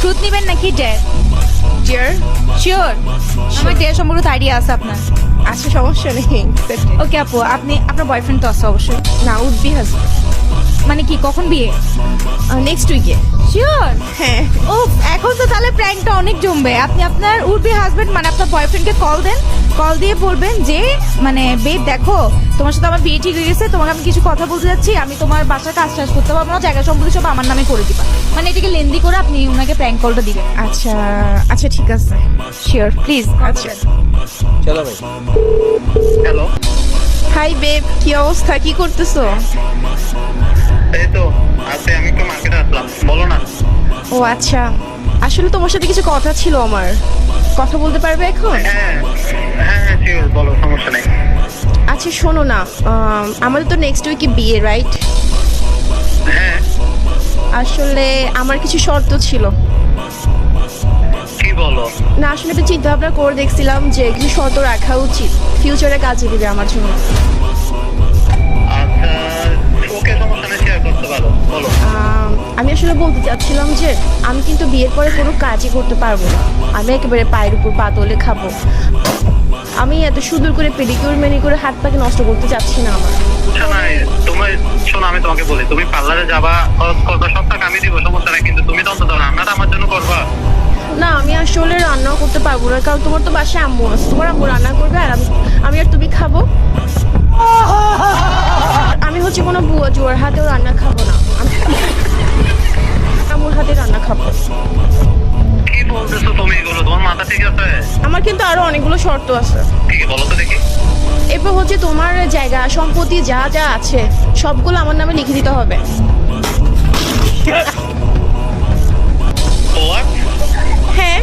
Truth নেবেন নাকি dare? Dear sure? আমার ডেয়ার সম্পর্কে আইডিয়া আছে আপনার? আচ্ছা সমস্যা নেই। ওকে আপু, আপনি আপনার বয়ফ্রেন্ড তো আছে অবশ্যই, না উড বি হাজবেন্ড মানে কি কখন বিয়ে? নেক্সট উইকে। শিওর? হ্যাঁ ও এখন তো তাহলে প্র্যাঙ্কটা অনেক জমবে। আপনি আপনার উড বি হাজবেন্ড মানে আপনার বয়ফ্রেন্ডকে কল দেন, কল দিয়ে বলবেন যে মানে বেব দেখো তোমার সাথে আমার বিয়ে ঠিক হয়ে গেছে, তোমাকে আমি কিছু কথা বলতে যাচ্ছি, আমি তোমার বাসার কাজ টাজ করতে পারবো না, জায়গা সম্পত্তি সব আমার নামে করে দিবা। মানে এটাকে লেন্দি করে আপনি ওনাকে প্র্যাঙ্ক কলটা দিবেন। আচ্ছা আচ্ছা ঠিক আছে। Sure please. আচ্ছা চলো ভাই। হ্যালো, হাই বেব, কি অবস্থা, কি করতেছো? এই তো আজকে আমি একটু মার্কেটে আসলাম, বলো না। ও আচ্ছা, আসলে তোমার সাথে কিছু কথা ছিল আমার, কথা বলতে পারবে এখন? হ্যাঁ হ্যাঁ হ্যাঁ শিওর, বলো, সমস্যা নেই। আচ্ছা শোনো না, আমাদের তো নেক্সট উইকে বিয়ে, রাইট? হ্যাঁ, আসলে আমার কিছু শর্ত ছিল। কি বলো? না আসলে একটু চিন্তা ভাবনা করে দেখছিলাম যে কিছু শর্ত রাখা উচিত, ফিউচারে কাজে দিবে আমার জন্য। আচ্ছা ওকে, সমস্যা নেই, শেয়ার করতে পারো, বলো। আমি আসলে বলতে চাচ্ছিলাম যে আমি কিন্তু বিয়ের পরে কোনো কাজই করতে পারবো না, আমি একেবারে পায়ের উপর পা তুলে খাবো। আমি এত সুন্দর করে পেডিকিউর ম্যানিকিউর হাত পাকে নষ্ট করতে চাচ্ছি না আমার। শোনো তুমি, শোনো আমি তোমাকে বলি, তুমি পার্লারে যাবা, খরচ করবা, সব টাকা আমি দিব, সমস্যা নেই, কিন্তু তুমি তো অন্তত রান্নাটা আমার জন্য করবা। না আমি আসলে রান্নাও করতে পারবো না, কারণ তোমার তো বাসায় আম্মু আছে, তোমার আম্মু রান্না করবে আর আমি আর তুমি খাবো। আমি হচ্ছে কোনো বুয়া জোয়ার হাতেও রান্না খাবো না, আমি আম্মুর হাতে রান্না খাবো। কি বলতেছো তুমি এগুলো? তোমার মাথা ঠিক আছে? আমার কিন্তু আরো অনেকগুলো শর্ত আছে। ঠিক আছে, বলো তো দেখি। এরপর হচ্ছে তোমার জায়গা সম্পত্তি যা যা আছে সবগুলো আমার নামে লিখে দিতে হবে। What? হ্যাঁ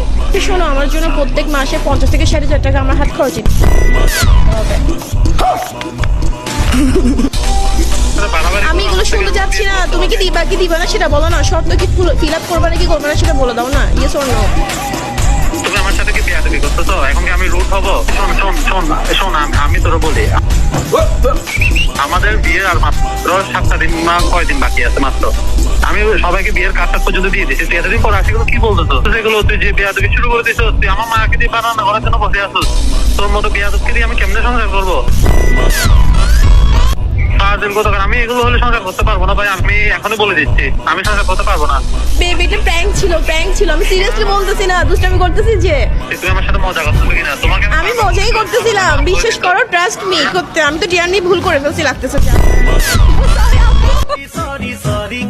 শোনো, আমার জন্য প্রত্যেক মাসে 50 থেকে 60,000 টাকা আমার হাত খরচ দিতে হবে। বাড়াবাড়ি আমি এগুলো করো, শুনতে যাচ্ছি না, তুমি কি দিবা কি দিবা না সেটা বলো না, শর্ত কি ফিল আপ করবে নাকি করবে না সেটা বলে দাও না, ইয়েস অর নো। তুমি আমার সাথে কি বিয়াদবি করতেছো? এখন কি আমি রুট হবো? শোন শোন শোন শোন, আমি তোর বলি, আমাদের বিয়ে আর মাত্র 7টা দিন না কয়দিন বাকি আছে মাত্র। আমি সবাইকে বিয়ের কাজটা পর্যন্ত দিয়ে দিচ্ছি, তুই এতদিন পর আসিগুলো কি বলতেছো? সেগুলো তুই যে বিয়াদবি শুরু করে দিচ্ছ, তুই আমার মাকে দিয়ে বানানো করার জন্য বসে আসছিস। তোর মতো বিয়াদবকে দিয়ে আমি কেমনে সংসার করবো? আমি এগুলো হলে সংসার করতে পারবো না ভাই, আমি এখনই বলে দিচ্ছি, আমি সংসার করতে পারবো না। বেবি এটা প্র্যাঙ্ক ছিল, প্র্যাঙ্ক ছিল, আমি সিরিয়াসলি বলতেছি না, দুষ্টামি করতেছি যে। তুই আমার সাথে মজা করতেছো কিনা? তোমাকে আমি মজাই করতেছিলাম, বিশ্বাস করো, ট্রাস্ট মি করতে, আমি তো ডিয়ার নিয়ে ভুল করে ফেলছি লাগতেছে। sorry, sorry,